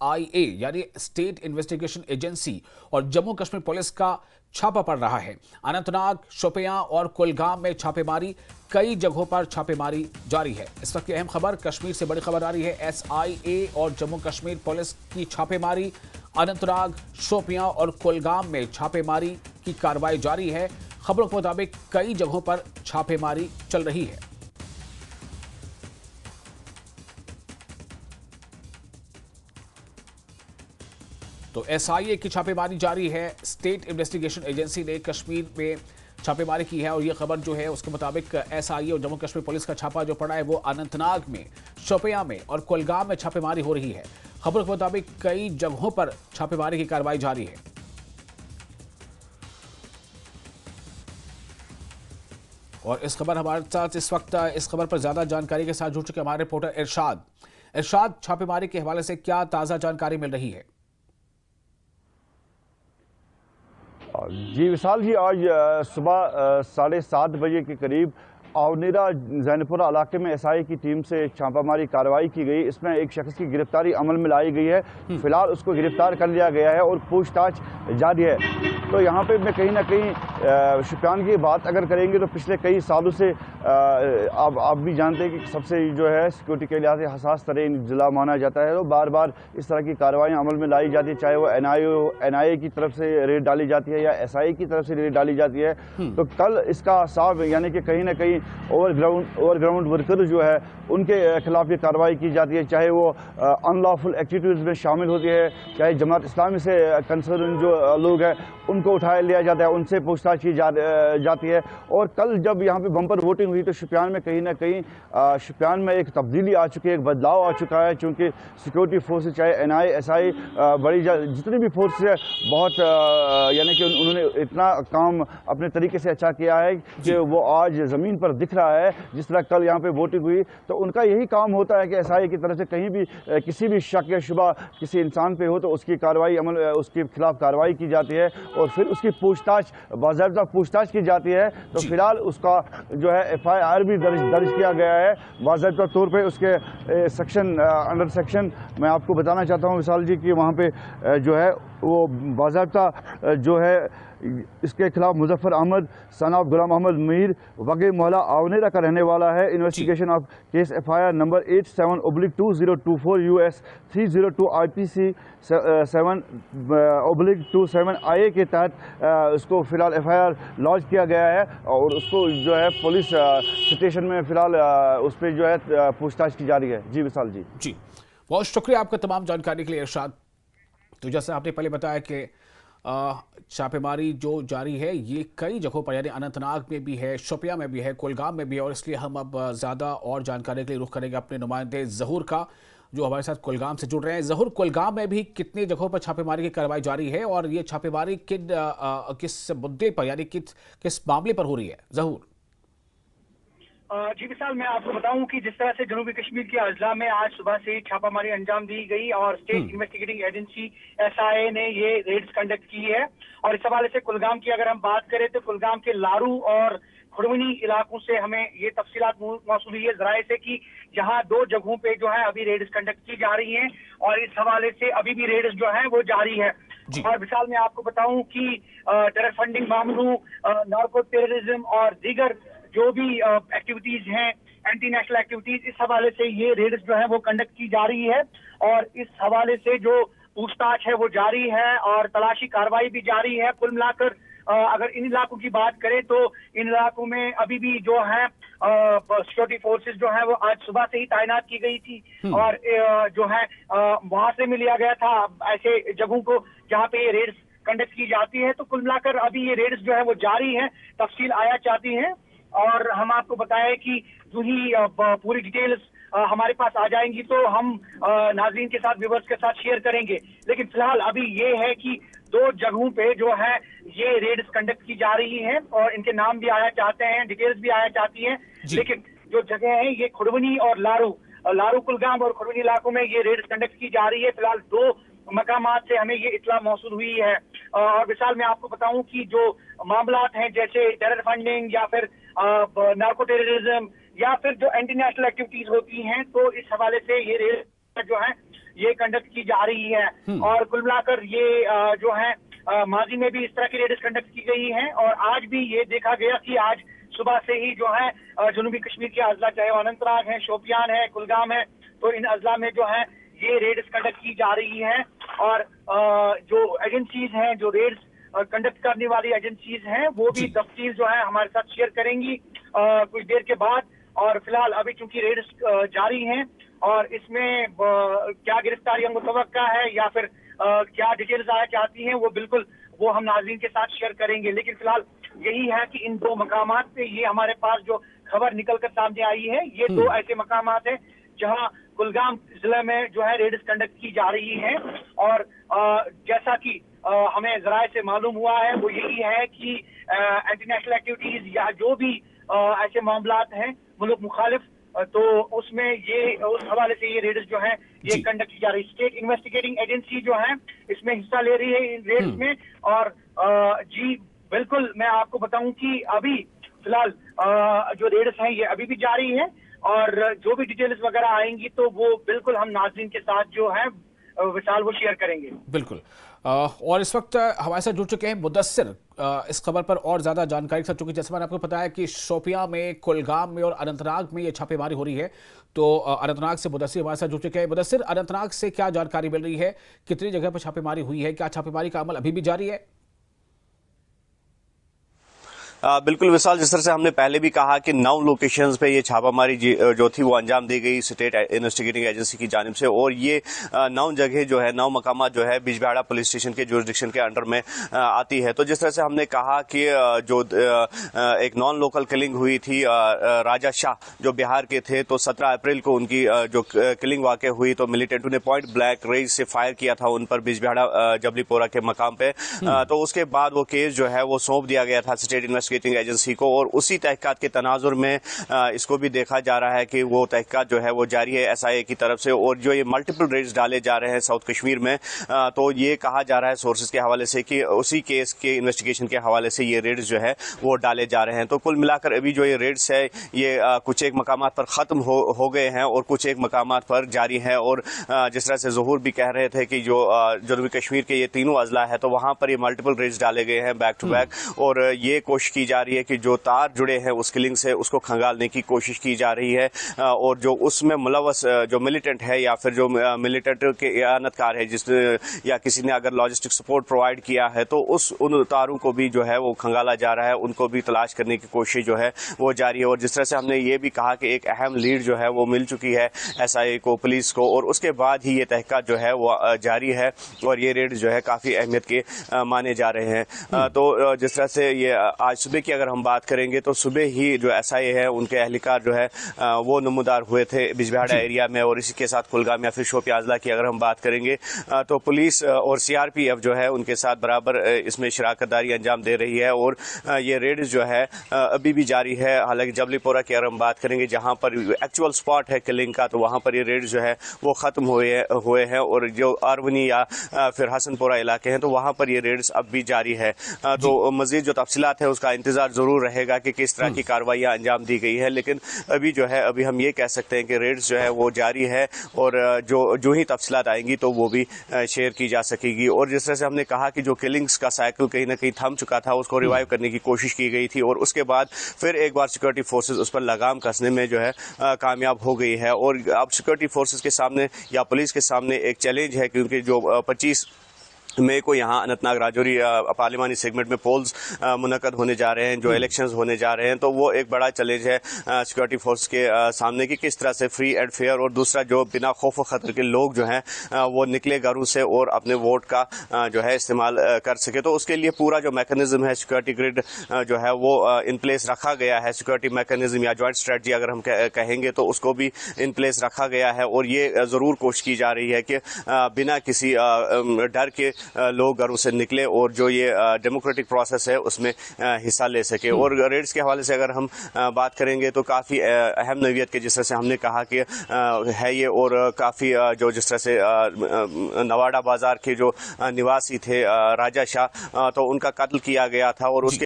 SIA यानी state investigation agency और Jammu Kashmir police का छापा पड़ रहा है। अनंतनाग, शोपियां और कुलगाम में छापेमारी, कई जगहों पर छापेमारी जारी है। इस वक्त की अहम खबर कश्मीर से बड़ी खबर आ रही है। SIA और जम्मू कश्मीर पुलिस की छापेमारी, अनंतनाग, शोपियां और कुलगाम में छापेमारी की कार्रवाई जारी है। खबरों के मुताबिक कई जगहों पर छापेमारी चल रही है। तो SIA की छापेमारी जारी है। स्टेट इन्वेस्टिगेशन एजेंसी ने कश्मीर में छापेमारी की है और ये खबर जो है उसके मुताबिक SIA और जम्मू कश्मीर पुलिस का छापा जो पड़ा है वो अनंतनाग में, शोपियां में और कुलगाम में छापेमारी हो रही है। खबरों के मुताबिक कई जगहों पर छापेमारी की कार्रवाई जारी है। और इस खबर हमारे साथ इस वक्त इस खबर पर ज्यादा जानकारी के साथ जुड़ चुके हमारे रिपोर्टर इरशाद। इरशाद, छापेमारी के हवाले से क्या ताजा जानकारी मिल रही है? जी विशाल जी, आज सुबह 7:30 बजे के करीब आवनीरा जैनपुरा इलाके में SIA की टीम से छापामारी कार्रवाई की गई। इसमें एक शख्स की गिरफ्तारी अमल में लाई गई है। फिलहाल उसको गिरफ्तार कर लिया गया है और पूछताछ जारी है। तो यहाँ पे मैं कहीं ना कहीं शुपियान की बात अगर करेंगे तो पिछले कई सालों से आप भी जानते हैं कि सबसे जो है सिक्योरिटी के लिहाज से हसास तरीन जिला माना जाता है। तो बार बार इस तरह की कार्रवाइयाँ अमल में लाई जाती है, चाहे वो NIA की तरफ से रेड डाली जाती है या SIA की तरफ से रेड डाली जाती है। तो कल इसका साफ यानी कि कहीं ना कहीं ओवरग्राउंड वर्कर जो है उनके खिलाफ ये कार्रवाई की जाती है, चाहे वो अनलॉफुल एक्टिविटीज़ में शामिल होती है, चाहे जमात इस्लामी से कंसर्न जो लोग हैं उनको उठाया लिया जाता है, उनसे पूछताछ की जाती है। और कल जब यहाँ पे बम्पर वोटिंग हुई तो शुपियान में कहीं ना कहीं शुपियान में एक तब्दीली आ चुकी है, एक बदलाव आ चुका है, क्योंकि सिक्योरिटी फोर्सेज चाहे NIA SIA बड़ी जितनी भी फोर्स है बहुत यानी कि उन्होंने इतना काम अपने तरीके से अच्छा किया है कि वो आज ज़मीन पर दिख रहा है। जिस तरह कल यहाँ पे वोटिंग हुई तो उनका यही काम होता है कि SIA की तरफ से कहीं भी किसी भी शक या शुबा किसी इंसान पे हो तो उसकी कार्रवाई उसके खिलाफ कार्रवाई की जाती है और फिर उसकी पूछताछ बाज़ाब्ता पूछताछ की जाती है। तो फिलहाल उसका जो है FIR भी दर्ज किया गया है बाज़ाब्ता तौर पे। उसके अंडर सेक्शन मैं आपको बताना चाहता हूँ विशाल जी कि वहाँ पे जो है वो बाज़ाब्ता जो है इसके खिलाफ मुजफ्फर अहमद सन ऑफ गुलाम अहमद मीर वगे मोहल्ला आवनेरा का रहने वाला है। Investigation of case FIR number 87/2024 US 302 IPC 7/27 IA के तहत उसको फिलहाल FIR लॉन्च किया गया है और उसको जो है पुलिस स्टेशन में फिलहाल उस पर जो है पूछताछ की जा रही है। जी विशाल जी, बहुत शुक्रिया आपका तमाम जानकारी के लिए इरशाद। तो जैसे आपने पहले बताया कि छापेमारी जो जारी है ये कई जगहों पर यानी अनंतनाग में भी है, शोपियां में भी है, कुलगाम में भी है और इसलिए हम अब ज़्यादा और जानकारी के लिए रुख करेंगे अपने नुमाइंदे ज़हूर का जो हमारे साथ कुलगाम से जुड़ रहे हैं। ज़हूर, कुलगाम में भी कितनी जगहों पर छापेमारी की कार्रवाई जारी है और ये छापेमारी किस मुद्दे पर यानी किस मामले पर हो रही है? ज़हूर जी विशाल, मैं आपको बताऊं कि जिस तरह से जनूबी कश्मीर के अजला में आज सुबह से छापामारी अंजाम दी गई और स्टेट इन्वेस्टिगेटिंग एजेंसी SIA ने ये रेड्स कंडक्ट की है। और इस हवाले से कुलगाम की अगर हम बात करें तो कुलगाम के लारू और खुड़वनी इलाकों से हमें ये तफसीलात मौसूल हुई है जराए से कि जहां 2 जगहों पे जो है अभी रेड्स कंडक्ट की जा रही हैं और इस हवाले से अभी भी रेड्स जो है वो जारी है। और विशाल मैं आपको बताऊं कि टेरर फंडिंग मामलों, नार्को टेररिज्म और दीगर जो भी एक्टिविटीज हैं, एंटी नेशनल एक्टिविटीज, इस हवाले से ये रेड्स जो है वो कंडक्ट की जा रही है और इस हवाले से जो पूछताछ है वो जारी है और तलाशी कार्रवाई भी जारी है। कुल मिलाकर अगर इन इलाकों की बात करें तो इन इलाकों में अभी भी जो है सिक्योरिटी फोर्सेस जो है वो आज सुबह से ही तैनात की गई थी और जो है वहां से भी लिया गया था ऐसे जगहों को जहाँ पे ये रेड्स कंडक्ट की जाती है। तो कुल मिलाकर अभी ये रेड्स जो है वो जारी है, तफसील आया चाहती है और हम आपको बताएं कि जो ही पूरी डिटेल्स हमारे पास आ जाएंगी तो हम नाज़रीन के साथ, व्यूअर्स के साथ शेयर करेंगे। लेकिन फिलहाल अभी ये है कि 2 जगहों पे जो है ये रेड्स कंडक्ट की जा रही है और इनके नाम भी आया चाहते हैं, डिटेल्स भी आया चाहती हैं। लेकिन जो जगह है ये खुड़वनी और लारू कुलगाम और खुड़वनी इलाकों में ये रेड्स कंडक्ट की जा रही है। फिलहाल 2 मकामात से हमें ये इत्तला मौसूल हुई है। और विशाल मैं आपको बताऊं कि जो मामलात हैं जैसे टेरर फंडिंग या फिर नार्को टेररिज्म या फिर जो एंटी नेशनल एक्टिविटीज होती हैं तो इस हवाले से ये रेड जो है ये कंडक्ट की जा रही है। और कुल मिलाकर ये जो है माजी में भी इस तरह की रेड्स कंडक्ट की गई हैं और आज भी ये देखा गया कि आज सुबह से ही जो है जनूबी कश्मीर के अजला, चाहे वो अनंतनाग है, शोपियान है, कुलगाम है, तो इन अजला में जो है ये रेड्स कंडक्ट की जा रही हैं। और जो एजेंसीज हैं, जो रेड्स कंडक्ट करने वाली एजेंसीज हैं, वो भी तफसील जो है हमारे साथ शेयर करेंगी कुछ देर के बाद। और फिलहाल अभी चूंकि रेड्स जारी हैं और इसमें क्या गिरफ्तारियां मुतवक्का है या फिर क्या डिटेल्स आया चाहती हैं, वो बिल्कुल वो हम नाज़रीन के साथ शेयर करेंगे। लेकिन फिलहाल यही है कि इन दो मकामात पे ये हमारे पास जो खबर निकल कर सामने आई है, ये दो ऐसे मकामात हैं जहां कुलगाम जिले में जो है रेड्स कंडक्ट की जा रही है। और जैसा कि हमें जराए से मालूम हुआ है वो यही है कि एंटी नेशनल एक्टिविटीज या जो भी ऐसे मामलात हैं मुल्क मुखालिफ, तो उसमें ये उस हवाले से ये रेड्स जो है ये कंडक्ट की जा रही है। स्टेट इन्वेस्टिगेटिंग एजेंसी जो है इसमें हिस्सा ले रही है इन रेड्स में। और जी बिल्कुल, मैं आपको बताऊं कि अभी फिलहाल जो रेड्स हैं ये अभी भी जारी है और जो भी डिटेल्स वगैरह आएंगी तो वो बिल्कुल हम नाज़रीन के साथ जो है विशाल वो शेयर करेंगे। बिल्कुल। और इस वक्त हमारे साथ जुड़ चुके हैं मुदस्सिर इस खबर पर और ज़्यादा जानकारी के साथ, चूँकि जैसे मैंने आपको बताया कि शोपियां में, कुलगाम में और अनंतनाग में ये छापेमारी हो रही है, तो अनंतनाग से मुदस्सिर हमारे साथ जुड़ चुके हैं। मुदस्सिर, अनंतनाग से क्या जानकारी मिल रही है, कितनी जगह पर छापेमारी हुई है, क्या छापेमारी का अमल अभी भी जारी है? बिल्कुल विशाल, जिस तरह से हमने पहले भी कहा कि 9 लोकेशंस पे ये छापामारी जो थी वो अंजाम दी गई स्टेट इन्वेस्टिगेटिंग एजेंसी की जानिब से। और ये 9 जगह जो है, 9 मकामात जो है बिजबिहाड़ा पुलिस स्टेशन के जुरिसडिक्शन के अंडर में आती है। तो जिस तरह से हमने कहा कि जो एक नॉन लोकल किलिंग हुई थी राजा शाह जो बिहार के थे, तो 17 अप्रैल को उनकी जो किलिंग वाक़ हुई तो मिलिटेंटों ने पॉइंट ब्लैंक रेंज से फायर किया था उन पर बिजबिहाड़ा जबलीपोरा के मकाम पे। तो उसके बाद वो केस जो है वो सौंप दिया गया था स्टेट इन्वेस्टिगेटिंग एजेंसी को और उसी तहकीकात के तनाजुर में इसको भी देखा जा रहा है कि वो तहकीकात जो है वो जारी है एसआईए की तरफ से। और जो ये मल्टीपल रेड्स डाले जा रहे हैं साउथ कश्मीर में, तो ये कहा जा रहा है सोर्सेज के हवाले से कि उसी केस के इन्वेस्टिगेशन के हवाले से ये रेड्स जो है वो डाले जा रहे हैं। तो कुल मिलाकर अभी जो ये रेड्स है ये कुछ एक मकामात पर ख़त्म हो गए हैं और कुछ एक मकामात पर जारी है। और जिस तरह से ज़हूर भी कह रहे थे कि जो जनूबी कश्मीर के ये तीनों अजला है तो वहाँ पर ये मल्टीपल रेड्स डाले गए हैं बैक टू बैक। और ये कोशिश की जा रही है कि जो तार जुड़े हैं उस किलिंग से उसको खंगालने की कोशिश की जा रही है। और जो उसमें मुलव्वस जो मिलिटेंट है या फिर जो मिलिटेंट के इयानतकार है जिसने या किसी ने अगर लॉजिस्टिक सपोर्ट प्रोवाइड किया है तो उन तारों को भी जो है वो खंगाला जा रहा है, उनको भी तलाश करने की कोशिश जो है वो जारी है। और जिस तरह से हमने ये भी कहा कि एक अहम लीड जो है वो मिल चुकी है एसआईए को, पुलिस को, और उसके बाद ही ये तहकीकात जो है वो जारी है और ये रेड जो है काफ़ी अहमियत के माने जा रहे हैं। तो जिस तरह से ये आज सुबह की अगर हम बात करेंगे तो सुबह ही जो एसआईए है उनके अहलकार जो है वो नमूदार हुए थे बिजबिहाड़ा एरिया में। और इसी के साथ कुलगाम या फिर शोपियां अजला की अगर हम बात करेंगे तो पुलिस और सीआरपीएफ जो है उनके साथ बराबर इसमें शराकतदारी अंजाम दे रही है। और ये रेड जो है अभी भी जारी है। हालांकि जबलीपोरा की अगर हम बात करेंगे जहां पर एक्चुअल स्पॉट है किलिंग का, तो वहां पर ये रेड जो है वो खत्म हुए हैं। और जो अरवनी या फिर हसनपुरा इलाके हैं तो वहां पर ये रेड्स अब भी जारी है। तो मजीद जो तफसीलात है उसका इंतजार जरूर रहेगा कि किस तरह की कार्रवाइयां अंजाम दी गई है। लेकिन अभी जो है अभी हम ये कह सकते हैं कि रेड्स जो है वो जारी है और जो ही तफसीलात आएंगी तो वो भी शेयर की जा सकेगी। और जिस तरह से हमने कहा कि जो किलिंग्स का साइकिल कहीं ना कहीं थम चुका था उसको रिवाइव करने की कोशिश की गई थी और उसके बाद फिर एक बार सिक्योरिटी फोर्सेज उस पर लगाम कसने में जो है कामयाब हो गई है। और अब सिक्योरिटी फोर्सेज के सामने या पुलिस के सामने एक चैलेंज है क्योंकि जो 25 मई को यहाँ अनंतनाग राजौरी पार्लिमानी सेगमेंट में पोल्स मुनक्कद होने जा रहे हैं, जो इलेक्शंस होने जा रहे हैं, तो वो एक बड़ा चैलेंज है सिक्योरिटी फोर्स के सामने कि किस तरह से फ्री एंड फेयर और दूसरा जो बिना खौफ व खतर के लोग जो हैं वो निकले घरों से और अपने वोट का जो है इस्तेमाल कर सके। तो उसके लिए पूरा जो मैकेनिज्म है सिक्योरिटी ग्रिड जो है वो इन प्लेस रखा गया है। सिक्योरिटी मैकेनिज्म या जॉइंट स्ट्रेटजी अगर हम कहेंगे तो उसको भी इन प्लेस रखा गया है। और ये ज़रूर कोशिश की जा रही है कि बिना किसी डर के लोग घरों से निकले और जो ये डेमोक्रेटिक प्रोसेस है उसमें हिस्सा ले सके। और रेड्स के हवाले से अगर हम बात करेंगे तो काफ़ी अहम नौइयत के जिस तरह से हमने कहा कि है ये। और काफ़ी जो जिस तरह से नवाड़ा बाजार के जो निवासी थे राजा शाह, तो उनका कत्ल किया गया था और उसके